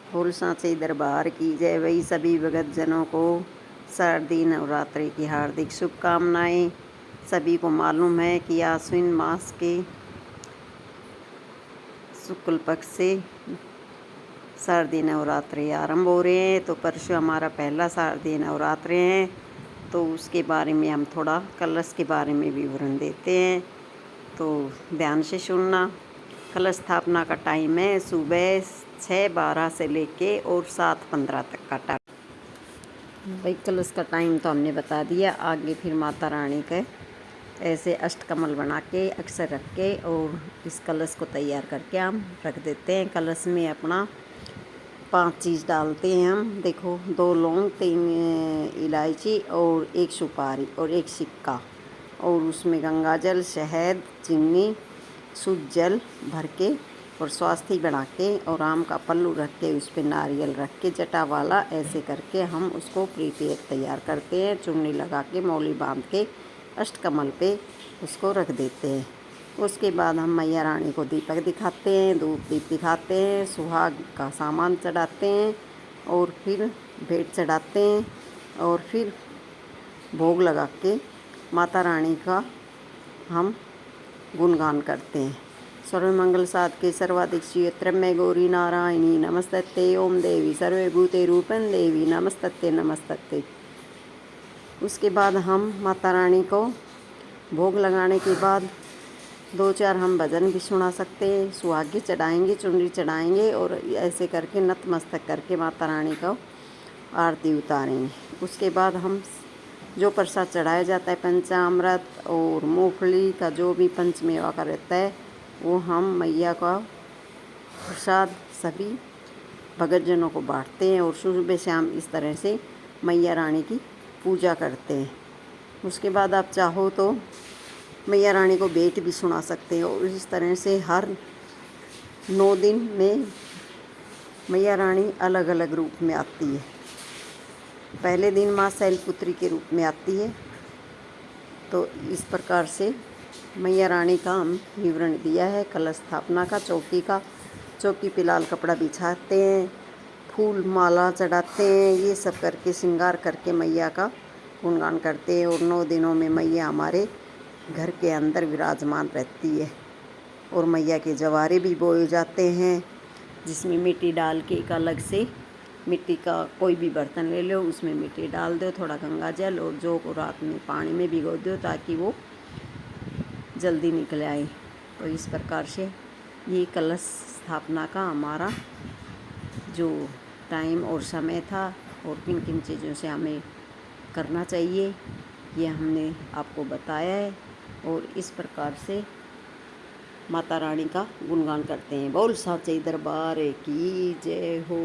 फूल सांचे दरबार की जय। वही सभी भगत जनों को शारदीय नवरात्रि की हार्दिक शुभकामनाएं। सभी को मालूम है कि आश्विन मास के शुक्ल पक्ष से शारदीय नवरात्रि आरंभ हो रहे हैं। तो परसों हमारा पहला शारदीय नवरात्रि है, तो उसके बारे में हम थोड़ा कलश के बारे में विवरण देते हैं, तो ध्यान से सुनना। कलश स्थापना का टाइम है सुबह 6:12 से लेके और 7:15 तक का टाइम। भाई कलश का टाइम तो हमने बता दिया। आगे फिर माता रानी के ऐसे अष्टकमल बना के अक्षर रख के और इस कलश को तैयार करके हम रख देते हैं। कलश में अपना 5 चीज़ डालते हैं हम। देखो, 2 लौंग, 3 इलायची और 1 सुपारी और 1 सिक्का, और उसमें गंगा जल, शहद, चीनी, शुद्ध जल भर के और स्वास्थी बना के और आम का पल्लू रख के उस पर नारियल रख के जटा वाला ऐसे करके हम उसको प्रीपेयर तैयार करते हैं। चुन्नी लगा के मौली बांध के अष्टकमल पे उसको रख देते हैं। उसके बाद हम मैया रानी को दीपक दिखाते हैं, धूप दीप दिखाते हैं, सुहाग का सामान चढ़ाते हैं और फिर भेंट चढ़ाते हैं और फिर भोग लगा के माता रानी का हम गुणगान करते हैं। सर्वमंगल साधके सर्वाधिक त्र्यम्बके गौरी नारायणी नमस्तते। ओम देवी सर्वभूते रूपं देवी नमस्तते नमस्तते। उसके बाद हम माता रानी को भोग लगाने के बाद 2-4 हम भजन भी सुना सकते हैं। सुहागी चढ़ाएंगे, चुनरी चढ़ाएंगे और ऐसे करके नतमस्तक करके माता रानी को आरती उतारेंगे। उसके बाद हम जो प्रसाद चढ़ाया जाता है, पंचामृत और मूंगफली का जो भी पंचमेवा का रहता है, वो हम मैया का प्रसाद सभी भगतजनों को बांटते हैं और सुबह शाम इस तरह से मैया रानी की पूजा करते हैं। उसके बाद आप चाहो तो मैया रानी को भेंट भी सुना सकते हैं और इस तरह से हर 9 दिन में मैया रानी अलग अलग रूप में आती है। पहले दिन माँ शैलपुत्री के रूप में आती है। तो इस प्रकार से मैया रानी का हम विवरण दिया है। कलश स्थापना का, चौकी पे लाल कपड़ा बिछाते हैं, फूल माला चढ़ाते हैं, ये सब करके श्रृंगार करके मैया का गुणगान करते हैं। और 9 दिनों में मैया हमारे घर के अंदर विराजमान रहती है। और मैया के जवारे भी बोए जाते हैं, जिसमें मिट्टी डाल के एक अलग से मिट्टी का कोई भी बर्तन ले लो, उसमें मिट्टी डाल दो, थोड़ा गंगा जल और जौ को रात में पानी में भिगो दो ताकि वो जल्दी निकल आए। तो इस प्रकार से ये कलश स्थापना का हमारा जो टाइम और समय था और किन किन चीज़ों से हमें करना चाहिए, ये हमने आपको बताया है। और इस प्रकार से माता रानी का गुणगान करते हैं। बोल साचे दरबार की जय हो।